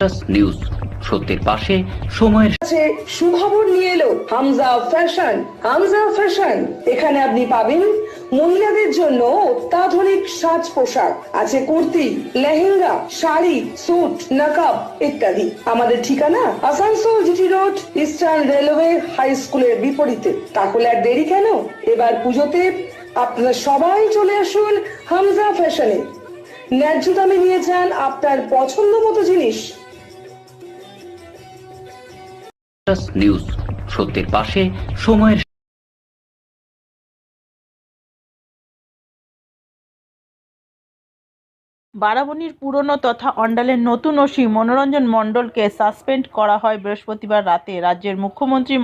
News সত্যের পাশে সময়ের সুখবর নিয়ে এলো হামজা ফ্যাশন। হামজা ফ্যাশন, এখানে আপনি পাবেন মহিলাদের জন্য অত্যাধুনিক সাজ পোশাক, আছে কুর্তি, লেহেঙ্গা, শাড়ি, স্যুট, নকাব ইত্যাদি। আমাদের ঠিকানা Asansol GT road, Eastern Railway high স্কুলের বিপরীতে। তাহলে আর দেরি কেন, এবার পুজোতে আপনারা সবাই চলে আসুন হামজা ফ্যাশনে। ন্যায্য দামে নিয়ে যান আপনার পছন্দ মতো জিনিস। নিউজ সত্যের পাশে সময়ের বারাবণীর পুরনো তথা অন্ডালের নতুন ওসি মনোরঞ্জন মণ্ডলকে সাসপেন্ড করা হয় বৃহস্পতিবার রাতে। রাজ্যের মুখ্যমন্ত্রী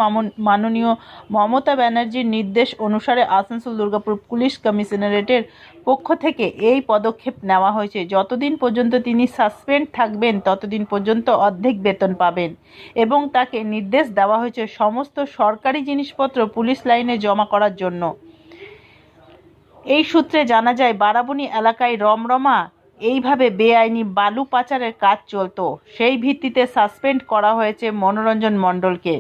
মাননীয় মমতা ব্যানার্জির নির্দেশ অনুসারে আসানসোল দুর্গাপুর পুলিশ কমিশনারেটের পক্ষ থেকে এই পদক্ষেপ নেওয়া হয়েছে। যতদিন পর্যন্ত তিনি সাসপেন্ড থাকবেন ততদিন পর্যন্ত অর্ধেক বেতন পাবেন এবং তাকে নির্দেশ দেওয়া হয়েছে সমস্ত সরকারি জিনিসপত্র পুলিশ লাইনে জমা করার জন্য। এই সূত্রে জানা যায়, বারাবণী এলাকায় রমরমা এইভাবে বেআইনি বালু পাচারের কাজ চলত। সেই ভিত্তিতে সাসপেন্ড করা হয়েছে মনোরঞ্জন মণ্ডলকে।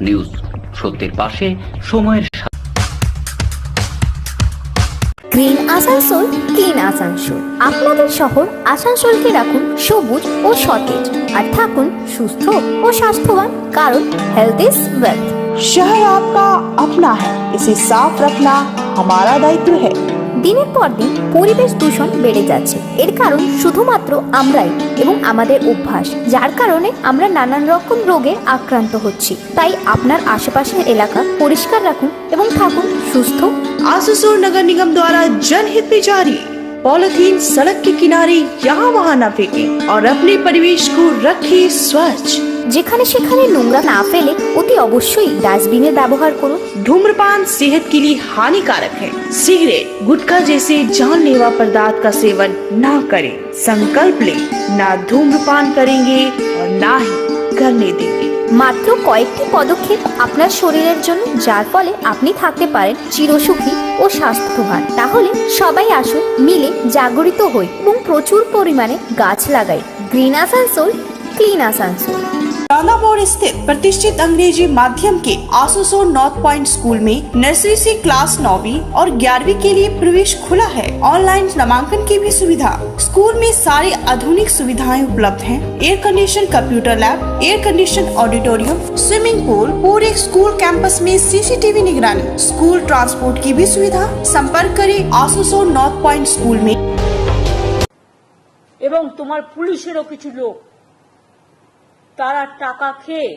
নিউজ সত্যের পাশে সময়ের গ্রিন আসানসোল, ক্লিন আসানসোল। আপনাদের শহর আসানসোলকে রাখুন সবুজ ও সতেজ, আর থাকুন সুস্থ ও স্বাস্থ্যবান, কারণ হেলথ ইজ ওয়েলথ। शहर आपका अपना है, इसे साफ रखना हमारा दायित्व है। দিনের পর দিন পরিবেশ দূষণ বেড়ে যাচ্ছে। এর কারণ শুধুমাত্র আমরাই এবং আমাদের অভ্যাস, যার কারণে আমরা নানান রকম রোগে আক্রান্ত হচ্ছি। তাই আপনার আশেপাশের এলাকা পরিষ্কার রাখুন এবং থাকুন সুস্থ। आसुसोल नगर निगम द्वारा जनहित में जारी। पॉलिथीन सड़क के किनारे यहाँ वहाँ न फेंकें और अपने परिवेश को रखें स्वच्छ। যেখানে সেখানে নোংরা না ফেলে অতি অবশ্যই ডাস্টবিনের ব্যবহার করুন। धूम्रपान सेहत के लिए हानिकारक है। सिगरेट, गुटखा जैसे जानलेवा पदार्थ का सेवन न करें। संकल्प लें, ना धूम्रपान करेंगे और ना ही करने देंगे। মাত্র কয়েকটি পদক্ষেপ আপনার শরীরের জন্য, যার ফলে আপনি থাকতে পারেন চিরসুখী ও স্বাস্থ্যবান। তাহলে সবাই আসুন, মিলে জাগরিত হই এবং প্রচুর পরিমাণে গাছ লাগাই। Green Asansol, clean Asansol. दानापुर स्थित प्रतिष्ठित अंग्रेजी माध्यम के आसुसोल नॉर्थ पॉइंट स्कूल में नर्सरी से क्लास 9वीं और 11वीं के लिए प्रवेश खुला है। ऑनलाइन नामांकन की भी सुविधा। स्कूल में सारी आधुनिक सुविधाएं उपलब्ध हैं। Air condition computer lab, air condition auditorium, swimming pool, पूरे स्कूल कैंपस में सीसीटीवी निगरानी, स्कूल ट्रांसपोर्ट की भी सुविधा। संपर्क करें आसुसोल नॉर्थ पॉइंट स्कूल में। এবং তোমার পুলিশেরও কিছু লোক তারা টাকা খেয়ে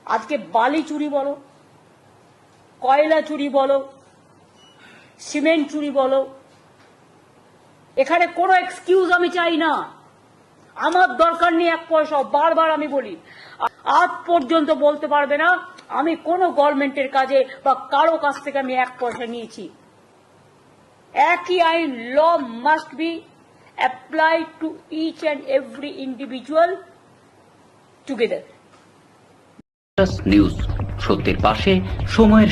আজকে বালি চুরি বলো, কয়লা চুরি বলো, সিমেন্ট চুরি বলো, এখানে কোনো এক্সকিউজ আমি চাই না। আমার দরকার নেই এক পয়সা। বারবার আমি বলি, আজ পর্যন্ত বলতে পারবে না আমি কোনো গভর্নমেন্টের কাজে বা কারো কাছ থেকে আমি এক পয়সা নিয়েছি। একই আইন, law must be applied to each and every individual together. News সত্যের পাশে সময়ের